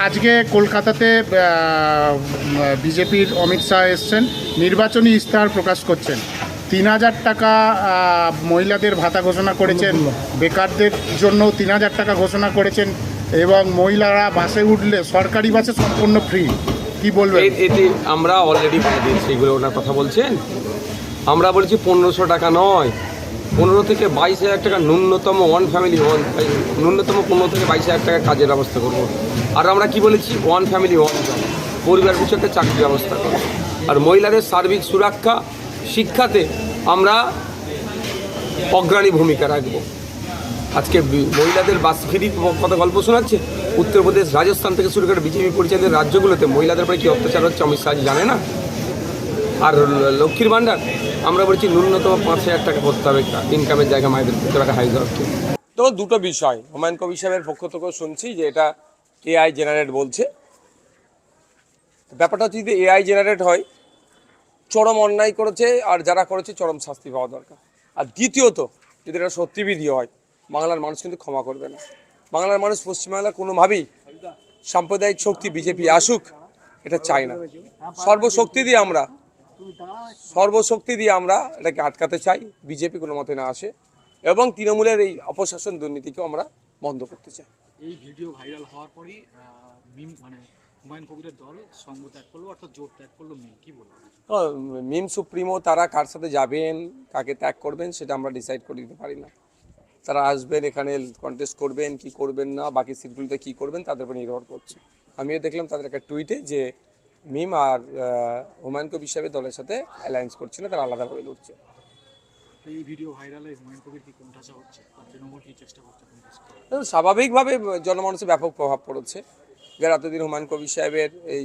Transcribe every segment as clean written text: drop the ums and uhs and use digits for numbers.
আজকে কলকাতাতে বিজেপির অমিত শাহ এসছেন, নির্বাচনী ইস্তাহার প্রকাশ করছেন। ৩,০০০ টাকা মহিলাদের ভাতা ঘোষণা করেছেন, বেকারদের জন্য ৩,০০০ টাকা ঘোষণা করেছেন এবং মহিলারা বাসে উঠলে সরকারি বাসে সম্পূর্ণ ফ্রি। কি বলবেন? এটি আমরা অলরেডি বলে দিয়েছি, এগুলো ওনার কথা বলছেন। আমরা বলছি ১৫০০ টাকা নয়, ১৫ থেকে ২২,০০০ টাকা ন্যূনতম ন্যূনতম ১৫ থেকে ২২,০০০ টাকা কাজের ব্যবস্থা করবো। আর আমরা কি বলেছি, ওয়ান ফ্যামিলি ওয়ান জব, পরিবার পিছু একটা চাকরির ব্যবস্থা করবো। আর মহিলাদের সার্বিক সুরক্ষা শিক্ষাতে আমরা অগ্রণী ভূমিকা রাখবো। আজকে মহিলাদের বাস ফ্রি কথা গল্প শোনাচ্ছে, উত্তরপ্রদেশ রাজস্থান থেকে শুরু করে বিজেপি পরিচালিত রাজ্যগুলোতে মহিলাদের উপরে কী অত্যাচার হচ্ছে অমিত শাহ জানে না। আর লক্ষ্মীর ভাণ্ডার আমরা বলছি ন্যূনতম ৫,০০০ টাকা করতে হবে ইনকামের জায়গা মায়েদের করতে টাকা হাই দেওয়া। তো দুটো বিষয় হুমায়ুন কবির সাহেবের পক্ষ থেকেও শুনছি যে এটা এআই জেনারেট বলছে। ব্যাপারটা হচ্ছে যদি এআই জেনারেট হয়, চরম অন্যায় করেছে আর যারা করেছে চরম শাস্তি পাওয়া দরকার। আর দ্বিতীয়ত যদি এটা সত্যিবিধি হয়, বাংলার মানুষ কিন্তু ক্ষমা করবে না। বাংলার মানুষ পশ্চিমবাংলার কোনোভাবেই সাম্প্রদায়িক শক্তি বিজেপি আসুক এটা চাই না। সর্বশক্তি দিয়ে আমরা এটাকে আটকাতে চাই, বিজেপি কোনো মতে না আসে, এবং তৃণমূলের এই অপশাসন দুর্নীতিকেও আমরা বন্ধ করতে চাই। এই ভিডিও ভাইরাল হওয়ার পরই হুমায়ুন কবিরের দল সঙ্গ ত্যাগ করলো, অর্থাৎ জোট ত্যাগ করলো। কি বলবো? মিম সুপ্রিমো তারা কার সাথে যাবেন, কাকে ত্যাগ করবেন সেটা আমরা ডিসাইড করে দিতে পারি না। তারা আসবেন, এখানে কন্টেস্ট করবেন কি করবেন না, বাকি সিটগুলোতে কি করবেন তাদের উপর নির্ভর করছে। আমিও দেখলাম তাদের একটা টুইটে যে মিম আর হুমায়ুন কবির সাহেবের দলের সাথে অ্যালায়েন্স করছে না, তারা আলাদাভাবে লড়ছে। এই ভিডিও ভাইরালে হুমায়ুন কবির কি কোণঠাসা হচ্ছে, তৃণমূল কি চেষ্টা করছে? স্বাভাবিকভাবে জনমানুষে ব্যাপক প্রভাব পড়েছে। যারা এতদিন হুমায়ুন কবির সাহেবের এই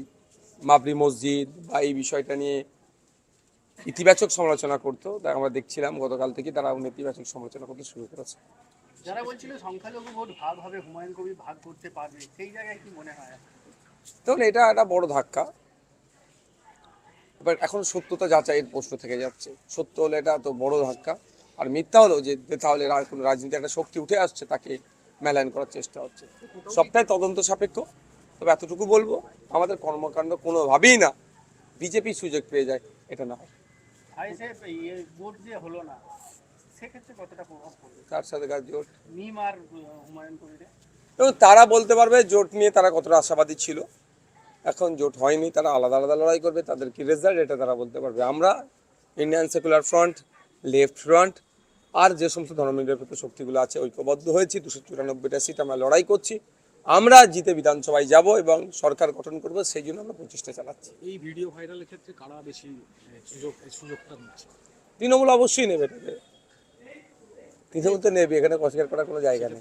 মাবরি মসজিদ বা এই বিষয়টা নিয়ে ইতিবাচক সমালোচনা করতো, তাই আমরা দেখছিলাম গতকাল থেকে তারা নেতিবাচক সমালোচনা করতে শুরু করেছে। যারা বলছিল সংখ্যালঘু ভোট ভাগ হবে, হুমায়ুন কবির ভাগ করতে পারবে, সেই জায়গায় কি মনে হয়? তখন এটা একটা বড় ধাক্কা। এবার এখন সত্যতা যাচাইয়ের প্রশ্ন থেকে যাচ্ছে। সত্য হলে এটা তো বড় ধাক্কা, আর মিথ্যা হলো যে তাহলে কোনো রাজনীতি একটা শক্তি উঠে আসছে, তাকে মেলায়ন করার চেষ্টা হচ্ছে। সবটাই তদন্ত সাপেক্ষ। তবে এতটুকু বলবো, আমাদের কর্মকাণ্ড কোনোভাবেই না বিজেপি সুযোগ পেয়ে যায় এটা না হয়। ভোট যে হলো না, সেক্ষেত্রে কতটা প্রভাব পড়বে? তার সাথে কার জোট? মিম আর হুমায়ুন কবির। এবং তারা বলতে পারবে জোট নিয়ে তারা কতটা আশাবাদী ছিল। এখন জোট হয়নি, তারা আলাদা আলাদা লড়াই করবে, তাদের কি রেজাল্ট এটা তারা বলতে পারবে। আমরা Indian Secular Front, Left Front আর যে সমস্ত ধর্মনিরপেক্ষ শক্তিগুলো আছে ঐক্যবদ্ধ হয়েছি। 294টা সিট আমরা লড়াই করছি। আমরা জিতে বিধানসভায় যাব এবং সরকার গঠন করব, সেই জন্য আমরা প্রচেষ্টা চালাচ্ছি। এই ভিডিও ভাইরালের ক্ষেত্রে কারা বেশি সুযোগটা নিচ্ছে? তৃণমূল অবশ্যই নেবে এটাকে, তৃণমূল তো নেবে, এখানে অস্বীকার করার কোনো জায়গা নেই।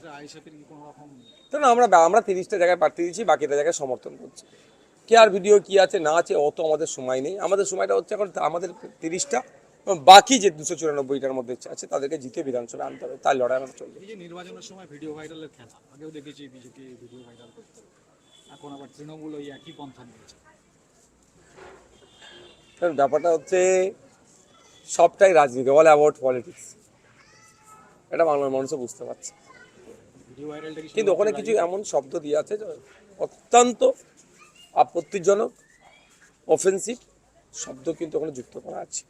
তো না, আমরা 30টা জায়গায় প্রার্থী দিচ্ছি, বাকিটা জায়গায় সমর্থন করছি। কে আর ভিডিও কি আছে না আছে অত আমাদের সময় নেই। আমাদের সময়টা হচ্ছে এখন আমাদের 30টা, বাকি যে 294টার মধ্যে আছে তাদেরকে জিতে বিধানসভা আনতে হবে, তার লড়াই আমার চলবে। এই যে নির্বাচনের সময় ভিডিও ভাইরালের খেলা, আগেও দেখেছি বিজেপি ভিডিও ভাইরাল করতে, এখন আবার তৃণমূল ওই একই পন্থা নিয়েছে। ব্যাপারটা হচ্ছে সবটাই রাজনীতি, অল অ্যাবাউট পলিটিক্স, এটা বাংলার মানুষও বুঝতে পারছে। কিন্তু ওখানে কিছু এমন শব্দ দিয়ে আছে অত্যন্ত আপত্তিজনক, অফেন্সিভ শব্দ কিন্তু ওখানে যুক্ত করা আছে।